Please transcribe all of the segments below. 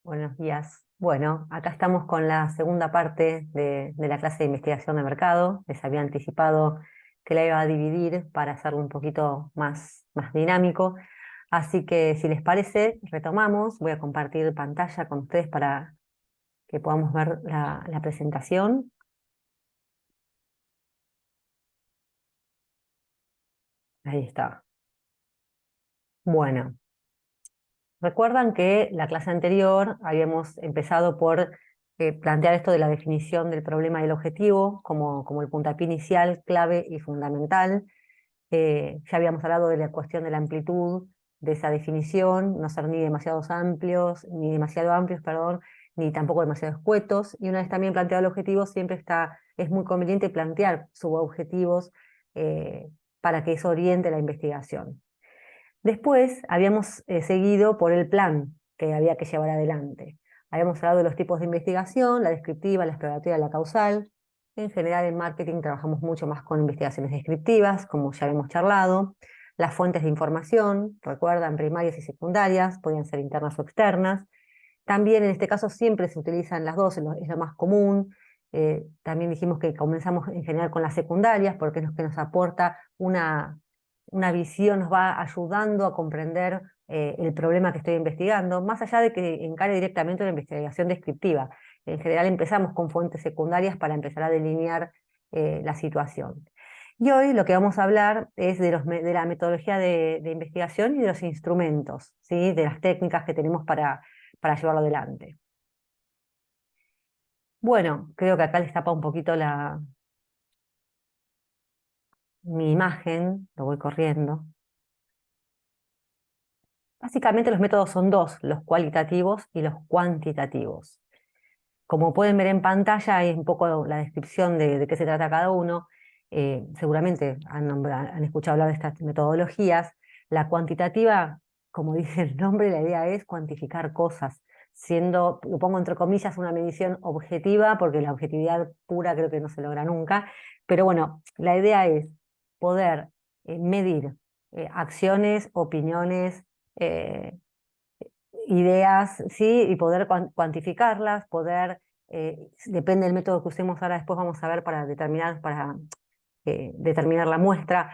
Buenos días. Bueno, acá estamos con la segunda parte de la clase de investigación de mercado. Les había anticipado que la iba a dividir para hacerlo un poquito más dinámico. Así que si les parece, retomamos. Voy a compartir pantalla con ustedes para que podamos ver la presentación. Ahí está. Bueno. Recuerdan que la clase anterior habíamos empezado por plantear esto de la definición del problema y del objetivo como el puntapié inicial, clave y fundamental. Ya habíamos hablado de la cuestión de la amplitud de esa definición, no ser ni demasiados amplios, ni demasiado amplios, perdón, ni tampoco demasiado escuetos. Y una vez también planteado el objetivo, es muy conveniente plantear subobjetivos para que eso oriente la investigación. Después habíamos seguido por el plan que había que llevar adelante. Habíamos hablado de los tipos de investigación, la descriptiva, la explorativa, la causal. En general en marketing trabajamos mucho más con investigaciones descriptivas, como ya habíamos charlado. Las fuentes de información, recuerdan, primarias y secundarias, podían ser internas o externas. También en este caso siempre se utilizan las dos, es lo más común. También dijimos que comenzamos en general con las secundarias, porque es lo que nos aporta una visión, nos va ayudando a comprender el problema que estoy investigando, más allá de que encare directamente una investigación descriptiva. En general empezamos con fuentes secundarias para empezar a delinear la situación. Y hoy lo que vamos a hablar es de la metodología de investigación y de los instrumentos, ¿sí? De las técnicas que tenemos para llevarlo adelante. Bueno, creo que acá les tapa un poquito mi imagen, lo voy corriendo. Básicamente los métodos son dos, los cualitativos y los cuantitativos. Como pueden ver en pantalla, hay un poco la descripción de qué se trata cada uno. Seguramente han escuchado hablar de estas metodologías. La cuantitativa, como dice el nombre, la idea es cuantificar cosas, siendo, lo pongo entre comillas, una medición objetiva, porque la objetividad pura creo que no se logra nunca. Pero bueno, la idea es poder medir acciones, opiniones, eh, ideas, ¿sí? Y poder cuantificarlas, depende del método que usemos ahora, después vamos a ver para determinar la muestra,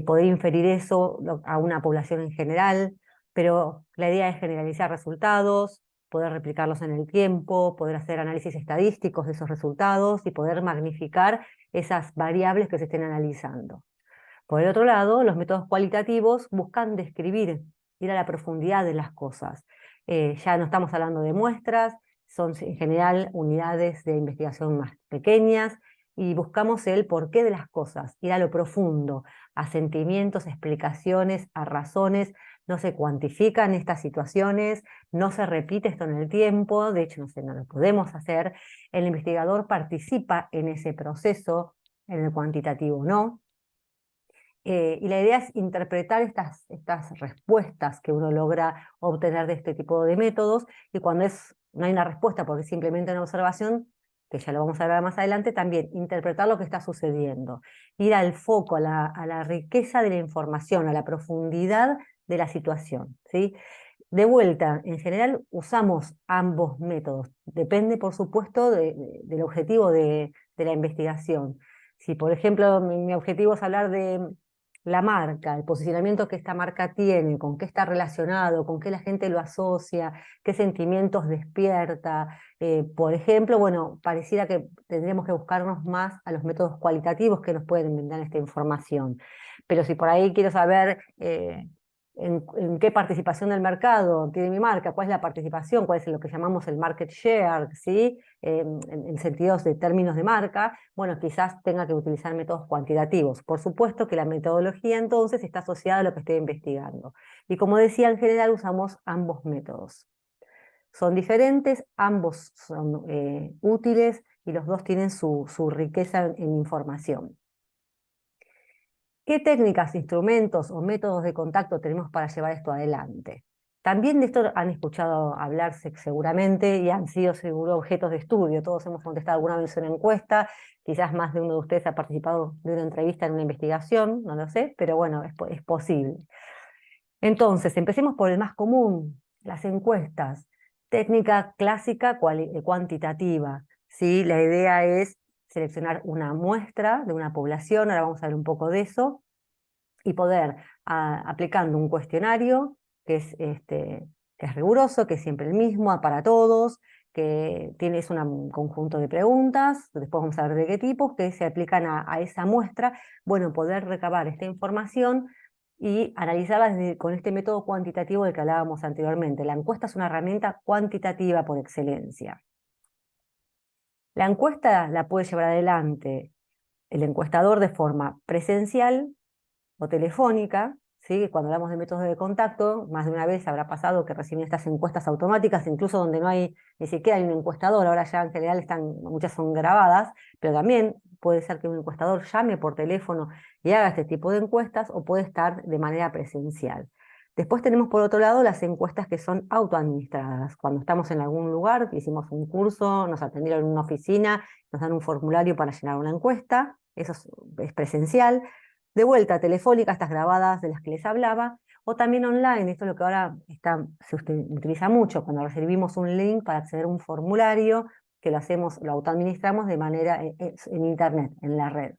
poder inferir eso a una población en general, pero la idea es generalizar resultados, poder replicarlos en el tiempo, poder hacer análisis estadísticos de esos resultados y poder magnificar esas variables que se estén analizando. Por el otro lado, los métodos cualitativos buscan describir, ir a la profundidad de las cosas. Ya no estamos hablando de muestras, son en general unidades de investigación más pequeñas y buscamos el porqué de las cosas, ir a lo profundo, a sentimientos, explicaciones, a razones. No se cuantifican estas situaciones, no se repite esto en el tiempo, de hecho no lo podemos hacer. El investigador participa en ese proceso, en el cuantitativo no. Y la idea es interpretar estas respuestas que uno logra obtener de este tipo de métodos, y cuando no hay una respuesta porque es simplemente una observación, que ya lo vamos a ver más adelante, también interpretar lo que está sucediendo, ir al foco, a la riqueza de la información, a la profundidad de la situación, ¿sí? De vuelta, en general usamos ambos métodos, depende por supuesto del objetivo de la investigación. Si por ejemplo mi objetivo es hablar de la marca, el posicionamiento que esta marca tiene, con qué está relacionado, con qué la gente lo asocia, qué sentimientos despierta, por ejemplo, bueno, pareciera que tendríamos que buscarnos más a los métodos cualitativos que nos pueden brindar esta información. Pero si por ahí quiero saber en qué participación del mercado tiene mi marca, cuál es la participación, cuál es lo que llamamos el market share, ¿sí? En sentidos de términos de marca, bueno, quizás tenga que utilizar métodos cuantitativos. Por supuesto que la metodología entonces está asociada a lo que estoy investigando. Y como decía, en general usamos ambos métodos. Son diferentes, ambos son útiles y los dos tienen su riqueza en información. ¿Qué técnicas, instrumentos o métodos de contacto tenemos para llevar esto adelante? También de esto han escuchado hablarse seguramente y han sido seguro objetos de estudio. Todos hemos contestado alguna vez una encuesta, quizás más de uno de ustedes ha participado de una entrevista en una investigación, no lo sé, pero bueno, es posible. Entonces, empecemos por el más común, las encuestas. Técnica clásica cuantitativa, ¿sí? La idea es seleccionar una muestra de una población, ahora vamos a ver un poco de eso, y poder, aplicando un cuestionario que es riguroso, que es siempre el mismo para todos, que tienes un conjunto de preguntas, después vamos a ver de qué tipos, que se aplican a esa muestra, bueno, poder recabar esta información y analizarla con este método cuantitativo del que hablábamos anteriormente. La encuesta es una herramienta cuantitativa por excelencia. La encuesta la puede llevar adelante el encuestador de forma presencial o telefónica, ¿sí? Cuando hablamos de métodos de contacto, más de una vez habrá pasado que reciben estas encuestas automáticas, incluso donde no hay ni siquiera hay un encuestador, ahora ya en general muchas son grabadas, pero también puede ser que un encuestador llame por teléfono y haga este tipo de encuestas, o puede estar de manera presencial. Después tenemos por otro lado las encuestas que son autoadministradas. Cuando estamos en algún lugar, hicimos un curso, nos atendieron en una oficina, nos dan un formulario para llenar una encuesta, eso es presencial. De vuelta, telefónica, estas grabadas de las que les hablaba, o también online, esto es lo que ahora se utiliza mucho, cuando recibimos un link para acceder a un formulario, que lo autoadministramos de manera en internet, en la red.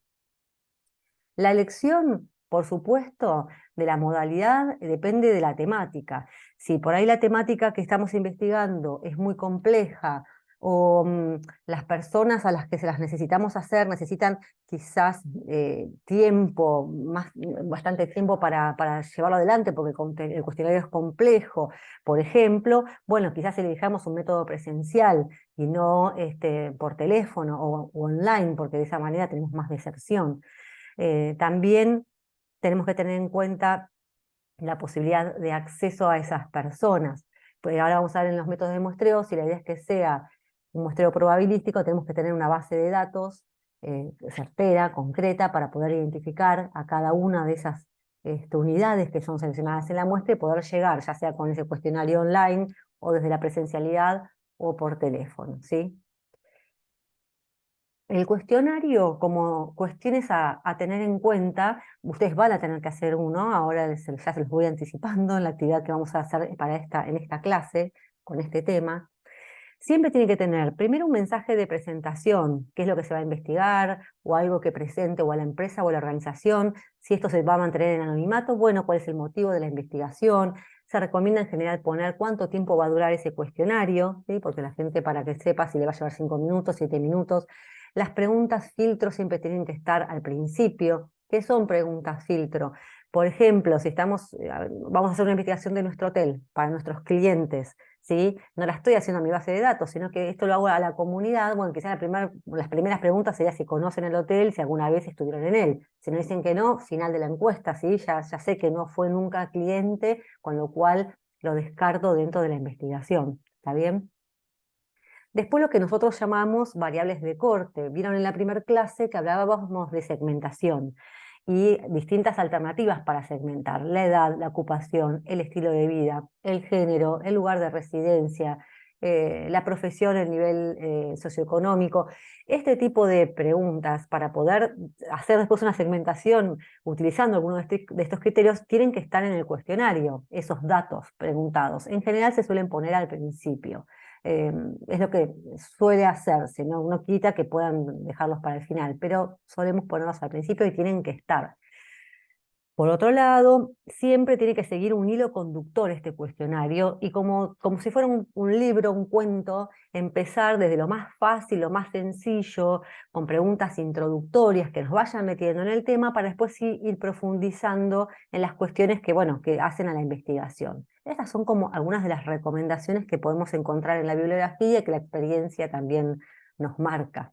La elección, por supuesto, de la modalidad depende de la temática. Si por ahí la temática que estamos investigando es muy compleja, o las personas a las que se las necesitamos hacer necesitan quizás tiempo, bastante tiempo para llevarlo adelante, porque el cuestionario es complejo, por ejemplo, bueno, quizás elijamos un método presencial y no por teléfono o online, porque de esa manera tenemos más deserción. También tenemos que tener en cuenta la posibilidad de acceso a esas personas. Pues ahora vamos a ver en los métodos de muestreo, si la idea es que sea un muestreo probabilístico, tenemos que tener una base de datos certera, concreta, para poder identificar a cada una de esas unidades que son seleccionadas en la muestra y poder llegar, ya sea con ese cuestionario online o desde la presencialidad o por teléfono, ¿sí? El cuestionario, como cuestiones a tener en cuenta, ustedes van a tener que hacer uno, ahora ya se los voy anticipando en la actividad que vamos a hacer en esta clase, con este tema. Siempre tiene que tener primero un mensaje de presentación, qué es lo que se va a investigar, o algo que presente o a la empresa o a la organización, si esto se va a mantener en anonimato, bueno, cuál es el motivo de la investigación. Se recomienda en general poner cuánto tiempo va a durar ese cuestionario, ¿sí? Porque la gente, para que sepa si le va a llevar 5 minutos, 7 minutos. Las preguntas filtro siempre tienen que estar al principio. ¿Qué son preguntas filtro? Por ejemplo, si vamos a hacer una investigación de nuestro hotel para nuestros clientes, ¿sí? No la estoy haciendo a mi base de datos, sino que esto lo hago a la comunidad. Bueno, quizás las primeras preguntas serían si conocen el hotel, si alguna vez estuvieron en él. Si no dicen que no, final de la encuesta, ¿sí? Ya sé que no fue nunca cliente, con lo cual lo descarto dentro de la investigación. ¿Está bien? Después lo que nosotros llamamos variables de corte. Vieron en la primera clase que hablábamos de segmentación y distintas alternativas para segmentar: la edad, la ocupación, el estilo de vida, el género, el lugar de residencia, la profesión, el nivel socioeconómico. Este tipo de preguntas, para poder hacer después una segmentación utilizando alguno de estos criterios, tienen que estar en el cuestionario, esos datos preguntados. En general se suelen poner al principio. Es lo que suele hacerse, ¿no? Uno quita que puedan dejarlos para el final, pero solemos ponerlos al principio y tienen que estar. Por otro lado, siempre tiene que seguir un hilo conductor este cuestionario, y como si fuera un libro, un cuento, empezar desde lo más fácil, lo más sencillo, con preguntas introductorias que nos vayan metiendo en el tema, para después sí ir profundizando en las cuestiones que hacen a la investigación. Estas son como algunas de las recomendaciones que podemos encontrar en la bibliografía y que la experiencia también nos marca.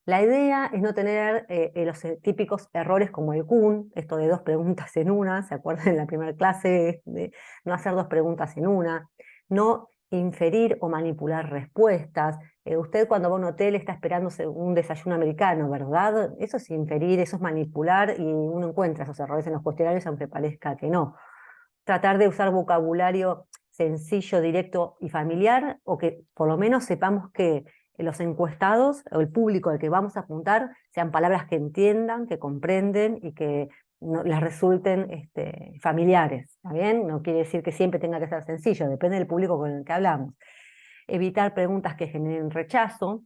La idea es no tener los típicos errores como el Kuhn, esto de 2 preguntas en una. ¿Se acuerdan en la primera clase de no hacer 2 preguntas en una? No inferir o manipular respuestas. Usted, cuando va a un hotel, está esperando un desayuno americano, ¿verdad? Eso es inferir, eso es manipular, y uno encuentra esos errores en los cuestionarios, aunque parezca que no. Tratar de usar vocabulario sencillo, directo y familiar, o que por lo menos sepamos que los encuestados o el público al que vamos a apuntar sean palabras que entiendan, que comprenden y que les resulten familiares, ¿está bien? No quiere decir que siempre tenga que ser sencillo, depende del público con el que hablamos. Evitar preguntas que generen rechazo,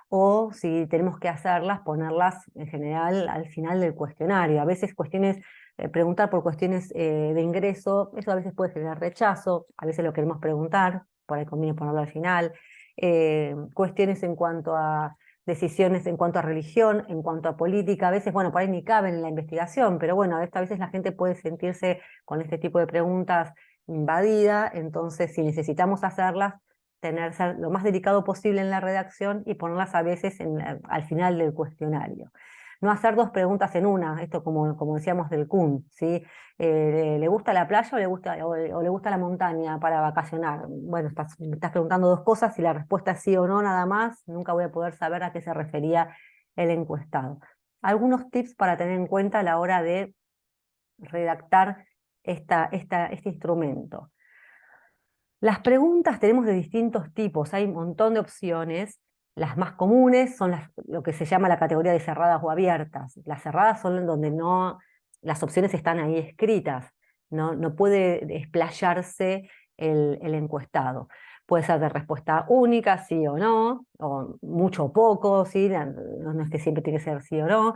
o si tenemos que hacerlas, ponerlas en general al final del cuestionario. A veces preguntar por cuestiones de ingreso, eso a veces puede generar rechazo, a veces lo queremos preguntar, por ahí conviene ponerlo al final. Cuestiones en cuanto a decisiones en cuanto a religión, en cuanto a política, a veces, bueno, por ahí ni caben en la investigación, pero bueno, a veces la gente puede sentirse con este tipo de preguntas invadida, entonces si necesitamos hacerlas, ser lo más delicado posible en la redacción y ponerlas a veces al final del cuestionario. No hacer dos preguntas en una, esto como decíamos del Kuhn, ¿sí? ¿Le gusta la playa o le gusta la montaña para vacacionar? Bueno, me estás preguntando dos cosas, si la respuesta es sí o no nada más, nunca voy a poder saber a qué se refería el encuestado. Algunos tips para tener en cuenta a la hora de redactar este instrumento. Las preguntas tenemos de distintos tipos, hay un montón de opciones. Las más comunes son lo que se llama la categoría de cerradas o abiertas. Las cerradas son donde las opciones están ahí escritas, no puede explayarse el encuestado. Puede ser de respuesta única, sí o no, o mucho o poco, ¿sí? No es que siempre tiene que ser sí o no.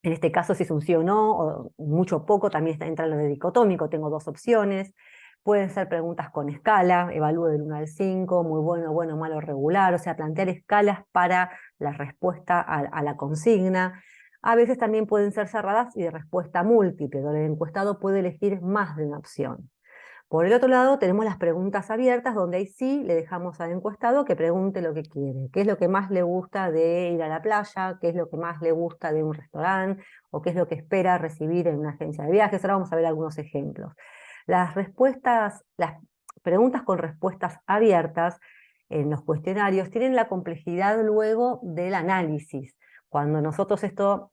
En este caso, si es un sí o no, o mucho o poco, también entra lo de dicotómico, tengo dos opciones. Pueden ser preguntas con escala, evalúo del 1 al 5, muy bueno, bueno, malo, regular, o sea, plantear escalas para la respuesta a la consigna. A veces también pueden ser cerradas y de respuesta múltiple, donde el encuestado puede elegir más de una opción. Por el otro lado, tenemos las preguntas abiertas, donde ahí sí le dejamos al encuestado que pregunte lo que quiere. ¿Qué es lo que más le gusta de ir a la playa? ¿Qué es lo que más le gusta de un restaurante? ¿O qué es lo que espera recibir en una agencia de viajes? Ahora vamos a ver algunos ejemplos. Las preguntas con respuestas abiertas en los cuestionarios tienen la complejidad luego del análisis. Cuando nosotros lo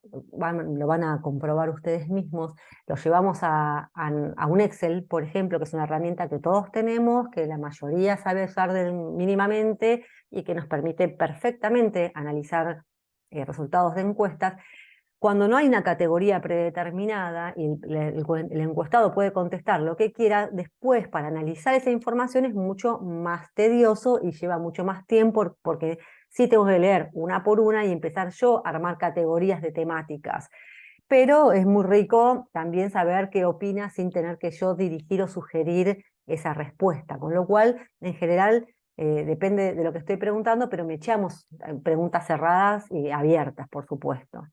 van a comprobar ustedes mismos, lo llevamos a un Excel, por ejemplo, que es una herramienta que todos tenemos, que la mayoría sabe usar mínimamente y que nos permite perfectamente analizar resultados de encuestas. Cuando no hay una categoría predeterminada y el encuestado puede contestar lo que quiera, después para analizar esa información es mucho más tedioso y lleva mucho más tiempo porque sí tengo que leer una por una y empezar yo a armar categorías de temáticas. Pero es muy rico también saber qué opina sin tener que yo dirigir o sugerir esa respuesta. Con lo cual, en general, depende de lo que estoy preguntando, pero me echamos preguntas cerradas y abiertas, por supuesto.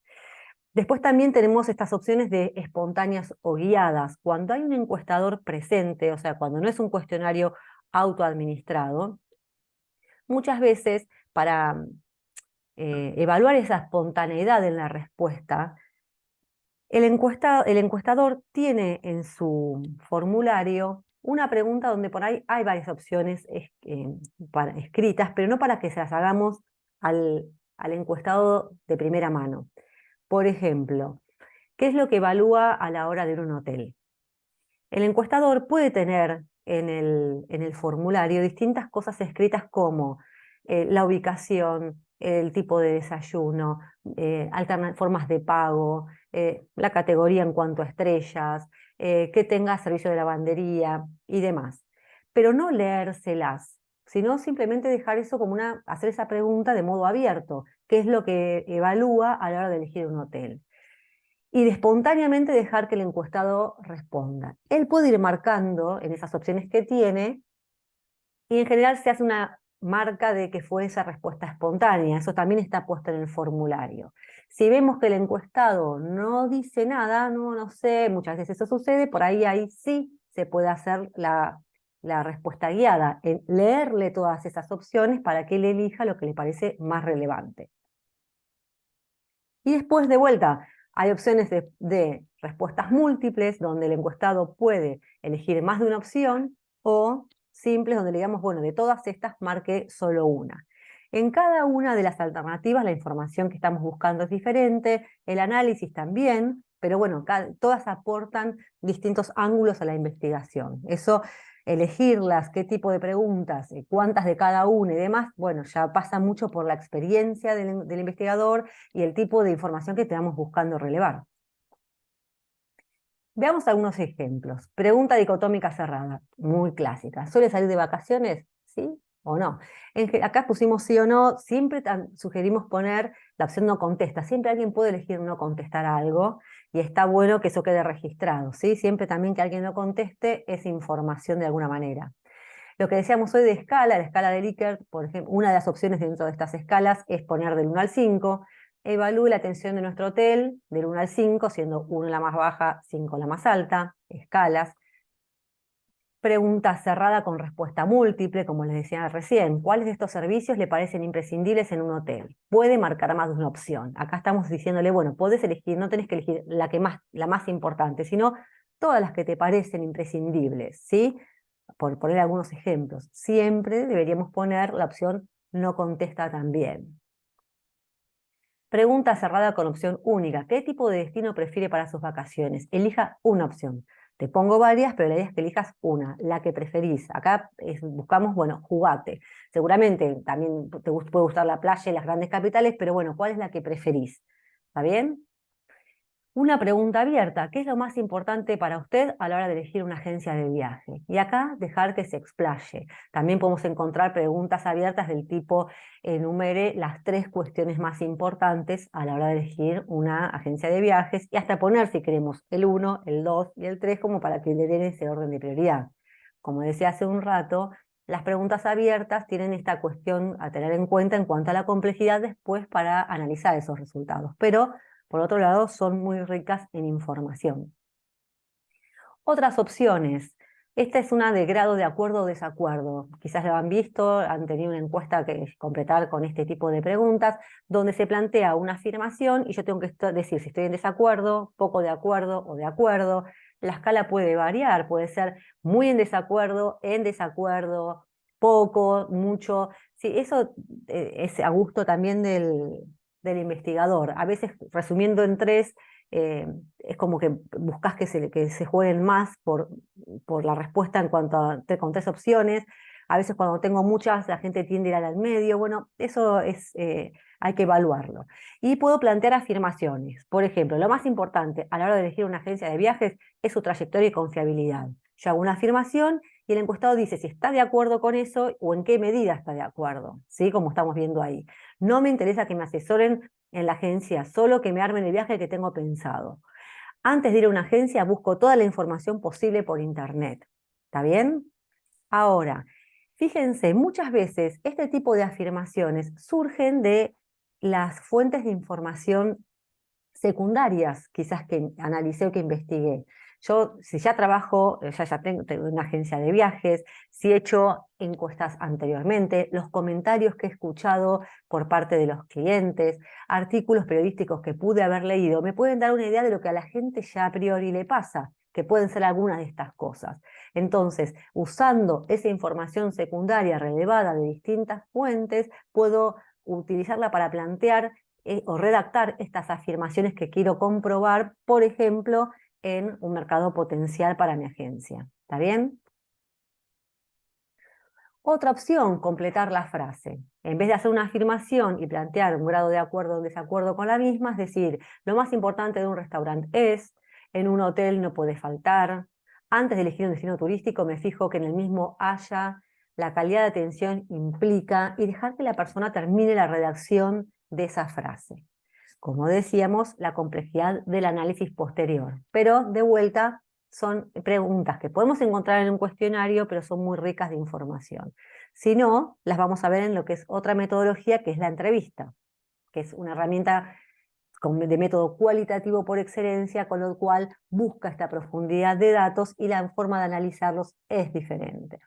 Después también tenemos estas opciones de espontáneas o guiadas. Cuando hay un encuestador presente, o sea, cuando no es un cuestionario autoadministrado, muchas veces para evaluar esa espontaneidad en la respuesta, el encuestador tiene en su formulario una pregunta donde por ahí hay varias opciones escritas, pero no para que se las hagamos al encuestado de primera mano. Por ejemplo, ¿qué es lo que evalúa a la hora de ir a un hotel? El encuestador puede tener en el formulario distintas cosas escritas como la ubicación, el tipo de desayuno, formas de pago, la categoría en cuanto a estrellas, que tenga servicio de lavandería y demás. Pero no leérselas, sino simplemente dejar eso hacer esa pregunta de modo abierto, ¿qué es lo que evalúa a la hora de elegir un hotel? Y de espontáneamente dejar que el encuestado responda. Él puede ir marcando en esas opciones que tiene y en general se hace una marca de que fue esa respuesta espontánea. Eso también está puesto en el formulario. Si vemos que el encuestado no dice nada, no sé, muchas veces eso sucede, ahí sí se puede hacer la respuesta guiada, en leerle todas esas opciones para que él elija lo que le parece más relevante. Y después de vuelta, hay opciones de respuestas múltiples, donde el encuestado puede elegir más de una opción, o simples, donde le digamos, bueno, de todas estas marque solo una. En cada una de las alternativas, la información que estamos buscando es diferente, el análisis también, pero bueno, todas aportan distintos ángulos a la investigación. Eso, elegirlas, qué tipo de preguntas, cuántas de cada una y demás, bueno, ya pasa mucho por la experiencia del investigador y el tipo de información que estamos buscando relevar. Veamos algunos ejemplos. Pregunta dicotómica cerrada, muy clásica. ¿Suele salir de vacaciones? ¿Sí o no? Acá pusimos sí o no, siempre sugerimos poner la opción no contesta. Siempre alguien puede elegir no contestar algo y está bueno que eso quede registrado, ¿sí? Siempre también que alguien no conteste es información de alguna manera. Lo que decíamos hoy de escala, la escala de Likert, por ejemplo, una de las opciones dentro de estas escalas es poner del 1 al 5. Evalúe la atención de nuestro hotel del 1 al 5, siendo 1 la más baja, 5 la más alta, escalas. Pregunta cerrada con respuesta múltiple, como les decía recién. ¿Cuáles de estos servicios le parecen imprescindibles en un hotel? Puede marcar más de una opción. Acá estamos diciéndole, bueno, podés elegir, no tenés que elegir la más importante, sino todas las que te parecen imprescindibles, ¿sí? Por poner algunos ejemplos. Siempre deberíamos poner la opción no contesta también. Pregunta cerrada con opción única. ¿Qué tipo de destino prefiere para sus vacaciones? Elija una opción. Te pongo varias, pero la idea es que elijas una, la que preferís. Acá buscamos, bueno, jugate. Seguramente también te puede gustar la playa y las grandes capitales, pero bueno, ¿cuál es la que preferís? ¿Está bien? Una pregunta abierta, ¿qué es lo más importante para usted a la hora de elegir una agencia de viaje? Y acá dejar que se explaye. También podemos encontrar preguntas abiertas del tipo, enumere las 3 cuestiones más importantes a la hora de elegir una agencia de viajes y hasta poner, si queremos, el 1, el 2 y el 3 como para que le den ese orden de prioridad. Como decía hace un rato, las preguntas abiertas tienen esta cuestión a tener en cuenta en cuanto a la complejidad después para analizar esos resultados. Pero por otro lado, son muy ricas en información. Otras opciones. Esta es una de grado de acuerdo o desacuerdo. Quizás lo han visto, han tenido una encuesta que completar con este tipo de preguntas, donde se plantea una afirmación y yo tengo que decir si estoy en desacuerdo, poco de acuerdo o de acuerdo. La escala puede variar, puede ser muy en desacuerdo, poco, mucho. Sí, eso es a gusto también del investigador. A veces, resumiendo en 3, es como que buscas que se jueguen más por la respuesta en cuanto a con 3 opciones. A veces cuando tengo muchas, la gente tiende a ir al medio. Bueno, eso hay que evaluarlo. Y puedo plantear afirmaciones. Por ejemplo, lo más importante a la hora de elegir una agencia de viajes es su trayectoria y confiabilidad. Yo hago una afirmación y el encuestado dice si está de acuerdo con eso o en qué medida está de acuerdo, ¿sí? Como estamos viendo ahí. No me interesa que me asesoren en la agencia, solo que me armen el viaje que tengo pensado. Antes de ir a una agencia busco toda la información posible por internet. ¿Está bien? Ahora, fíjense, muchas veces este tipo de afirmaciones surgen de las fuentes de información secundarias, quizás que analicé o que investigué. Yo, si ya trabajo, ya tengo una agencia de viajes, si he hecho encuestas anteriormente, los comentarios que he escuchado por parte de los clientes, artículos periodísticos que pude haber leído, me pueden dar una idea de lo que a la gente ya a priori le pasa, que pueden ser algunas de estas cosas. Entonces, usando esa información secundaria relevada de distintas fuentes, puedo utilizarla para plantear o redactar estas afirmaciones que quiero comprobar, por ejemplo, en un mercado potencial para mi agencia. ¿Está bien? Otra opción, completar la frase. En vez de hacer una afirmación y plantear un grado de acuerdo o desacuerdo con la misma, es decir, lo más importante de un restaurante es, en un hotel no puede faltar, antes de elegir un destino turístico me fijo que en el mismo haya, la calidad de atención implica, y dejar que la persona termine la redacción de esa frase. Como decíamos, la complejidad del análisis posterior. Pero de vuelta son preguntas que podemos encontrar en un cuestionario, pero son muy ricas de información. Si no, las vamos a ver en lo que es otra metodología, que es la entrevista, que es una herramienta de método cualitativo por excelencia, con lo cual busca esta profundidad de datos y la forma de analizarlos es diferente.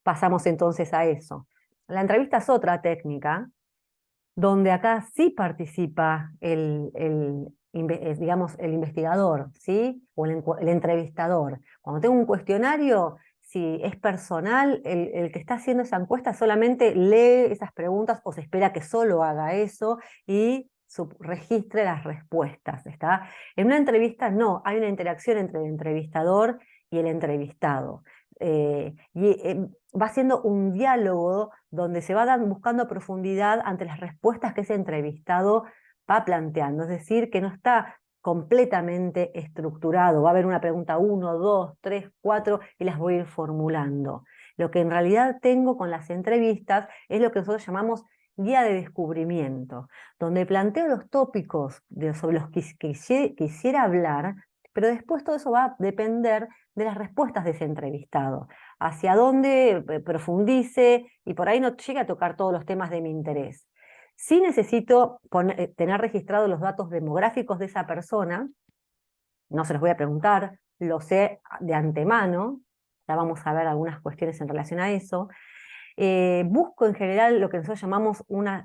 Pasamos entonces a eso. La entrevista es otra técnica donde acá sí participa digamos, el investigador, ¿sí? O el entrevistador. Cuando tengo un cuestionario, si es personal, el que está haciendo esa encuesta solamente lee esas preguntas o se espera que solo haga eso y registre las respuestas, ¿está? En una entrevista no, hay una interacción entre el entrevistador y el entrevistado. Va siendo un diálogo donde se va buscando profundidad ante las respuestas que ese entrevistado va planteando. Es decir, que no está completamente estructurado. Va a haber una pregunta 1, 2, 3, 4 y las voy a ir formulando. Lo que en realidad tengo con las entrevistas es lo que nosotros llamamos guía de descubrimiento, donde planteo los tópicos sobre los que quisiera hablar, pero después todo eso va a depender de las respuestas de ese entrevistado, hacia dónde profundice, y por ahí no llega a tocar todos los temas de mi interés. Sí necesito tener registrados los datos demográficos de esa persona, no se los voy a preguntar, lo sé de antemano, ya vamos a ver algunas cuestiones en relación a eso. Busco en general lo que nosotros llamamos una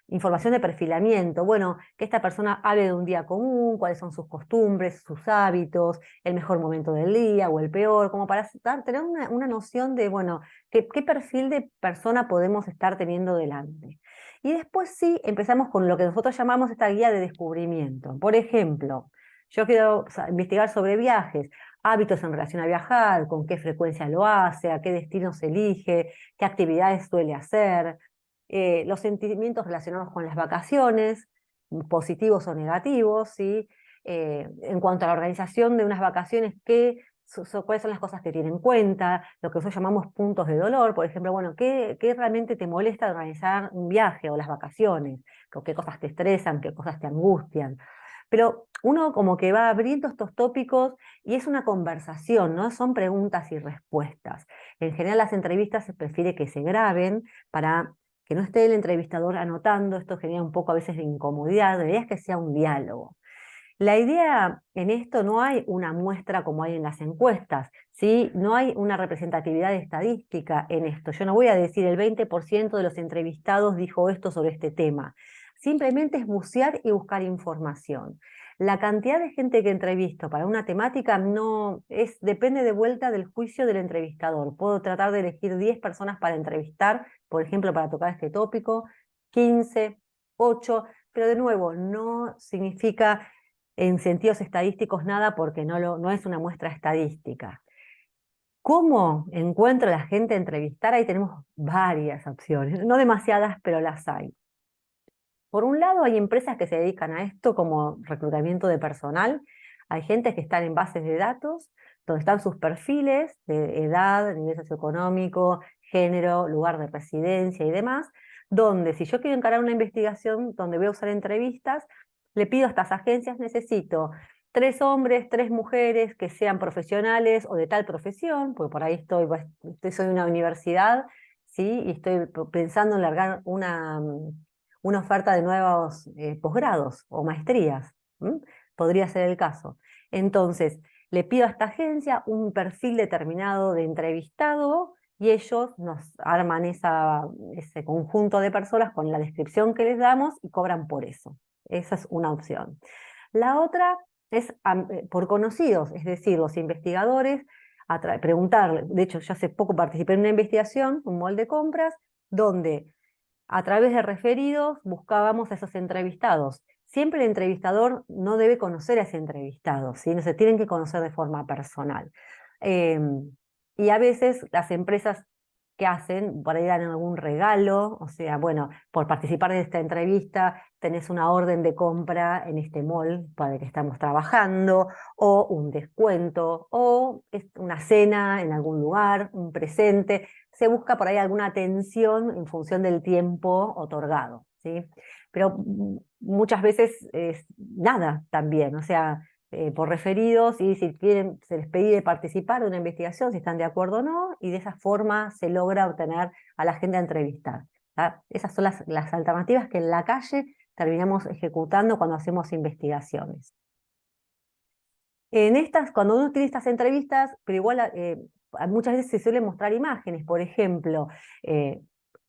información de perfilamiento. Bueno, que esta persona hable de un día común, cuáles son sus costumbres, sus hábitos, el mejor momento del día o el peor, como para tener una noción de, bueno, qué perfil de persona podemos estar teniendo delante. Y después sí, empezamos con lo que nosotros llamamos esta guía de descubrimiento. Por ejemplo, yo quiero investigar sobre viajes, hábitos en relación a viajar, con qué frecuencia lo hace, a qué destinos elige, qué actividades suele hacer, los sentimientos relacionados con las vacaciones, positivos o negativos, ¿sí? En cuanto a la organización de unas vacaciones, cuáles son las cosas que tiene en cuenta, lo que nosotros llamamos puntos de dolor, por ejemplo, bueno, ¿qué realmente te molesta de organizar un viaje o las vacaciones? ¿Qué cosas te estresan, qué cosas te angustian? Pero uno como que va abriendo estos tópicos y es una conversación, ¿no? Son preguntas y respuestas. En general las entrevistas se prefiere que se graben para que no esté el entrevistador anotando, esto genera un poco a veces de incomodidad, la idea es que sea un diálogo. La idea en esto no hay una muestra como hay en las encuestas, ¿sí? No hay una representatividad estadística en esto. Yo no voy a decir el 20% de los entrevistados dijo esto sobre este tema. Simplemente es bucear y buscar información. La cantidad de gente que entrevisto para una temática depende de vuelta del juicio del entrevistador. Puedo tratar de elegir 10 personas para entrevistar, por ejemplo, para tocar este tópico, 15, 8, pero de nuevo, no significa en sentidos estadísticos nada porque no es una muestra estadística. ¿Cómo encuentro a la gente a entrevistar? Ahí tenemos varias opciones, no demasiadas, pero las hay. Por un lado, hay empresas que se dedican a esto como reclutamiento de personal. Hay gente que están en bases de datos, donde están sus perfiles de edad, nivel socioeconómico, género, lugar de residencia y demás, donde si yo quiero encarar una investigación donde voy a usar entrevistas, le pido a estas agencias, necesito 3 hombres, 3 mujeres que sean profesionales o de tal profesión, porque por ahí soy una universidad, ¿sí? Y estoy pensando en largar una oferta de nuevos posgrados o maestrías. Podría ser el caso. Entonces, le pido a esta agencia un perfil determinado de entrevistado y ellos nos arman ese conjunto de personas con la descripción que les damos y cobran por eso. Esa es una opción. La otra es por conocidos, es decir, los investigadores, preguntarle. De hecho, yo hace poco participé en una investigación, un mall de compras, donde a través de referidos buscábamos a esos entrevistados. Siempre el entrevistador no debe conocer a ese entrevistado, ¿sí? No se tienen que conocer de forma personal. Y a veces las empresas que hacen, por ahí dan algún regalo, o sea, bueno, por participar de esta entrevista tenés una orden de compra en este mall para el que estamos trabajando, o un descuento, o una cena en algún lugar, un presente. Se busca por ahí alguna atención en función del tiempo otorgado, ¿sí? Pero muchas veces es nada también, o sea, por referidos, y si quieren, se les pide participar de una investigación, si están de acuerdo o no, y de esa forma se logra obtener a la gente a entrevistar. ¿Tá? Esas son las alternativas que en la calle terminamos ejecutando cuando hacemos investigaciones. En estas, cuando uno tiene estas entrevistas, pero igual muchas veces se suelen mostrar imágenes, por ejemplo, eh,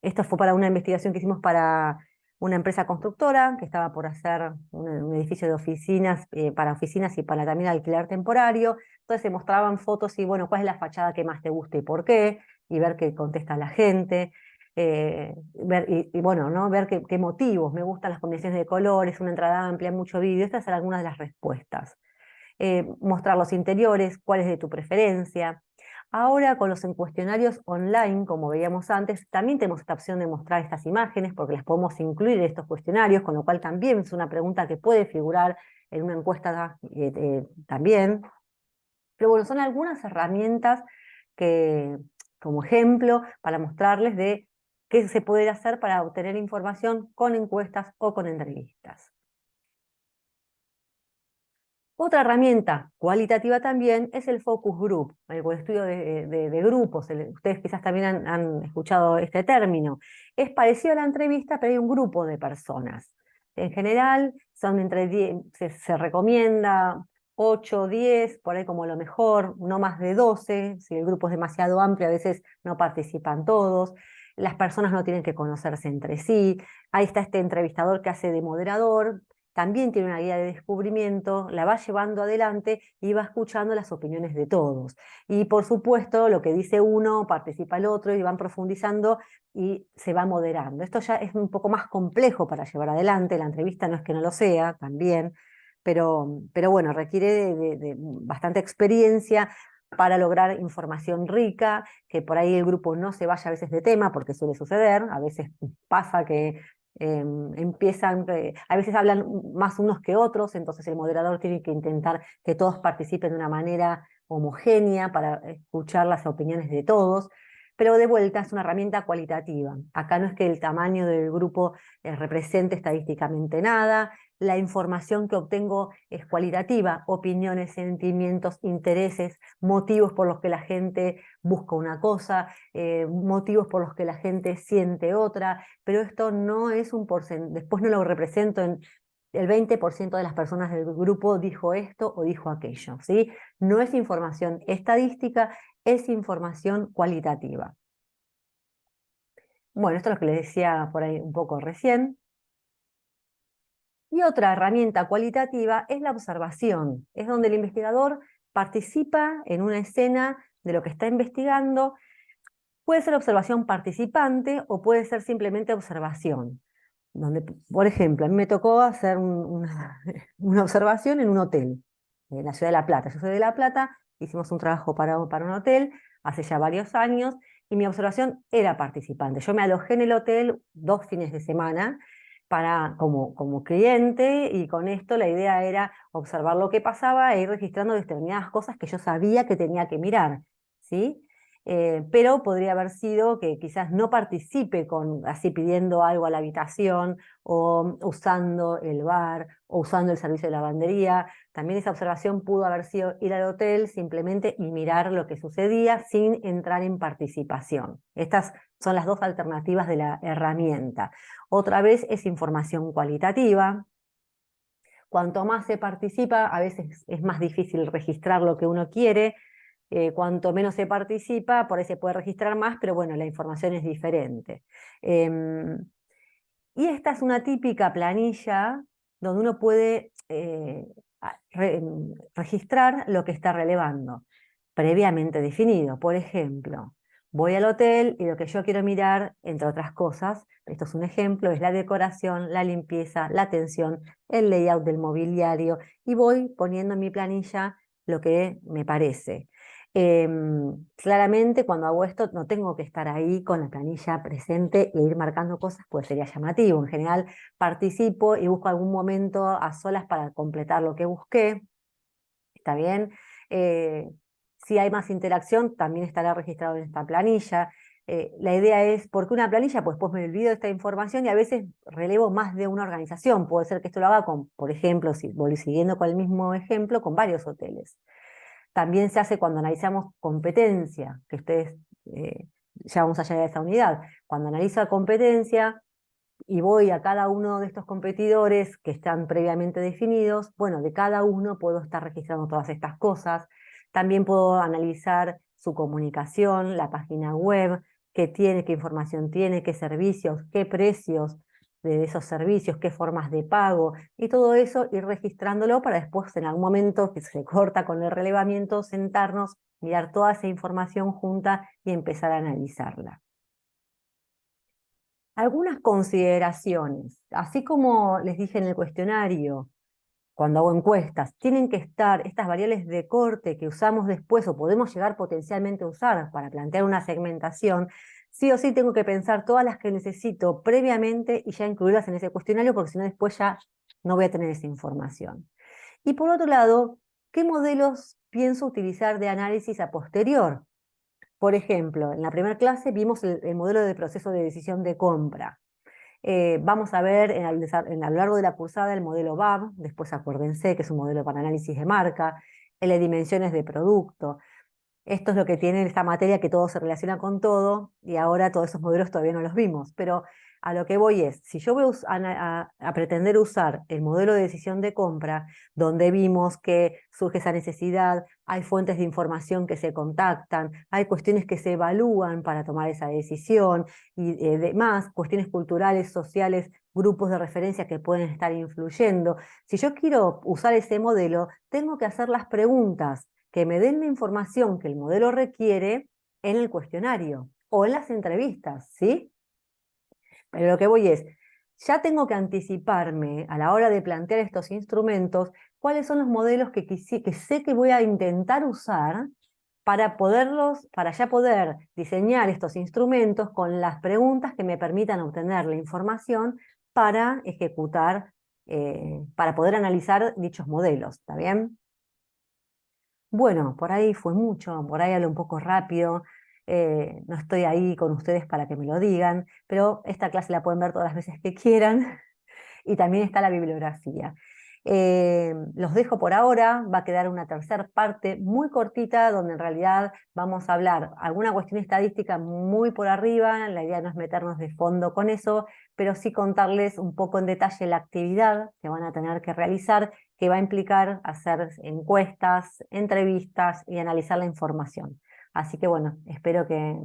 esto fue para una investigación que hicimos para una empresa constructora que estaba por hacer un edificio de oficinas, para oficinas y para también alquiler temporario. Entonces se mostraban fotos y, bueno, cuál es la fachada que más te gusta y por qué, y ver qué contesta la gente. Bueno, ¿no? Ver qué motivos, me gustan las combinaciones de colores, una entrada amplia, mucho vídeo. Estas son algunas de las respuestas. Mostrar los interiores, cuál es de tu preferencia. Ahora con los cuestionarios online, como veíamos antes, también tenemos esta opción de mostrar estas imágenes porque las podemos incluir en estos cuestionarios, con lo cual también es una pregunta que puede figurar en una encuesta también. Pero bueno, son algunas herramientas que, como ejemplo, para mostrarles de qué se puede hacer para obtener información con encuestas o con entrevistas. Otra herramienta cualitativa también es el focus group, el estudio de grupos. Ustedes quizás también han escuchado este término. Es parecido a la entrevista, pero hay un grupo de personas. En general, son entre 10, se recomienda 8, 10, por ahí como lo mejor, no más de 12. Si el grupo es demasiado amplio, a veces no participan todos. Las personas no tienen que conocerse entre sí. Ahí está este entrevistador que hace de moderador, también tiene una guía de descubrimiento, la va llevando adelante y va escuchando las opiniones de todos. Y por supuesto, lo que dice uno, participa el otro y van profundizando y se va moderando. Esto ya es un poco más complejo para llevar adelante, la entrevista no es que no lo sea, también, pero bueno, requiere de bastante experiencia para lograr información rica, que por ahí el grupo no se vaya a veces de tema, porque suele suceder, a veces pasa que empiezan, a veces hablan más unos que otros, entonces el moderador tiene que intentar que todos participen de una manera homogénea para escuchar las opiniones de todos, pero de vuelta es una herramienta cualitativa. Acá no es que el tamaño del grupo represente estadísticamente nada, la información que obtengo es cualitativa, opiniones, sentimientos, intereses, motivos por los que la gente busca una cosa, motivos por los que la gente siente otra, pero esto no es un porcentaje, después no lo represento en el 20% de las personas del grupo dijo esto o dijo aquello, ¿sí? No es información estadística, es información cualitativa. Bueno, esto es lo que les decía por ahí un poco recién. Y otra herramienta cualitativa es la observación, es donde el investigador participa en una escena de lo que está investigando. Puede ser observación participante o puede ser simplemente observación. Donde, por ejemplo, a mí me tocó hacer una observación en un hotel, en la ciudad de La Plata. Yo soy de La Plata, hicimos un trabajo para un hotel hace ya varios años y mi observación era participante. Yo me alojé en el hotel 2 fines de semana como cliente y con esto la idea era observar lo que pasaba e ir registrando determinadas cosas que yo sabía que tenía que mirar, ¿sí? Pero podría haber sido que quizás no participe así pidiendo algo a la habitación o usando el bar o usando el servicio de lavandería. También esa observación pudo haber sido ir al hotel simplemente y mirar lo que sucedía sin entrar en participación. Estas son las dos alternativas de la herramienta. Otra vez es información cualitativa. Cuanto más se participa, a veces es más difícil registrar lo que uno quiere. Cuanto menos se participa, por ahí se puede registrar más, pero bueno, la información es diferente. Y esta es una típica planilla donde uno puede registrar lo que está relevando, previamente definido. Por ejemplo, voy al hotel y lo que yo quiero mirar, entre otras cosas, esto es un ejemplo, es la decoración, la limpieza, la atención, el layout del mobiliario, y voy poniendo en mi planilla lo que me parece. Claramente cuando hago esto no tengo que estar ahí con la planilla presente e ir marcando cosas, pues sería llamativo. En general participo y busco algún momento a solas para completar lo que busqué. ¿Está bien? Si hay más interacción, también estará registrado en esta planilla. La idea es, ¿por qué una planilla? Pues me olvido de esta información y a veces relevo más de una organización. Puede ser que esto lo haga con, por ejemplo, si voy siguiendo con el mismo ejemplo, con varios hoteles. También se hace cuando analizamos competencia, que ustedes ya vamos allá de esa unidad. Cuando analizo competencia y voy a cada uno de estos competidores que están previamente definidos, bueno, de cada uno puedo estar registrando todas estas cosas. También puedo analizar su comunicación, la página web, qué tiene, qué información tiene, qué servicios, qué precios de esos servicios, qué formas de pago, y todo eso ir registrándolo para después en algún momento que se corta con el relevamiento, sentarnos, mirar toda esa información junta y empezar a analizarla. Algunas consideraciones, así como les dije en el cuestionario, cuando hago encuestas, tienen que estar estas variables de corte que usamos después o podemos llegar potencialmente a usar para plantear una segmentación, sí o sí tengo que pensar todas las que necesito previamente y ya incluirlas en ese cuestionario, porque si no después ya no voy a tener esa información. Y por otro lado, ¿qué modelos pienso utilizar de análisis a posterior? Por ejemplo, en la primera clase vimos el modelo de proceso de decisión de compra. Vamos a ver a lo largo de la cursada el modelo BAB, después acuérdense que es un modelo para análisis de marca, el de dimensiones de producto. Esto es lo que tiene esta materia, que todo se relaciona con todo, y ahora todos esos modelos todavía no los vimos. Pero a lo que voy es, si yo voy a pretender usar el modelo de decisión de compra, donde vimos que surge esa necesidad, hay fuentes de información que se contactan, hay cuestiones que se evalúan para tomar esa decisión, y demás, cuestiones culturales, sociales, grupos de referencia que pueden estar influyendo. Si yo quiero usar ese modelo, tengo que hacer las preguntas que me den la información que el modelo requiere en el cuestionario o en las entrevistas, ¿sí? Pero lo que voy es, ya tengo que anticiparme a la hora de plantear estos instrumentos, cuáles son los modelos que sé que voy a intentar usar para ya poder diseñar estos instrumentos con las preguntas que me permitan obtener la información para ejecutar, para poder analizar dichos modelos, ¿está bien? Bueno, por ahí fue mucho, por ahí hablo un poco rápido, no estoy ahí con ustedes para que me lo digan, pero esta clase la pueden ver todas las veces que quieran y también está la bibliografía. Los dejo por ahora, va a quedar una tercera parte muy cortita donde en realidad vamos a hablar alguna cuestión estadística muy por arriba, la idea no es meternos de fondo con eso, pero sí contarles un poco en detalle la actividad que van a tener que realizar, que va a implicar hacer encuestas, entrevistas y analizar la información. Así que bueno, espero que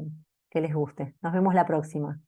les guste. Nos vemos la próxima.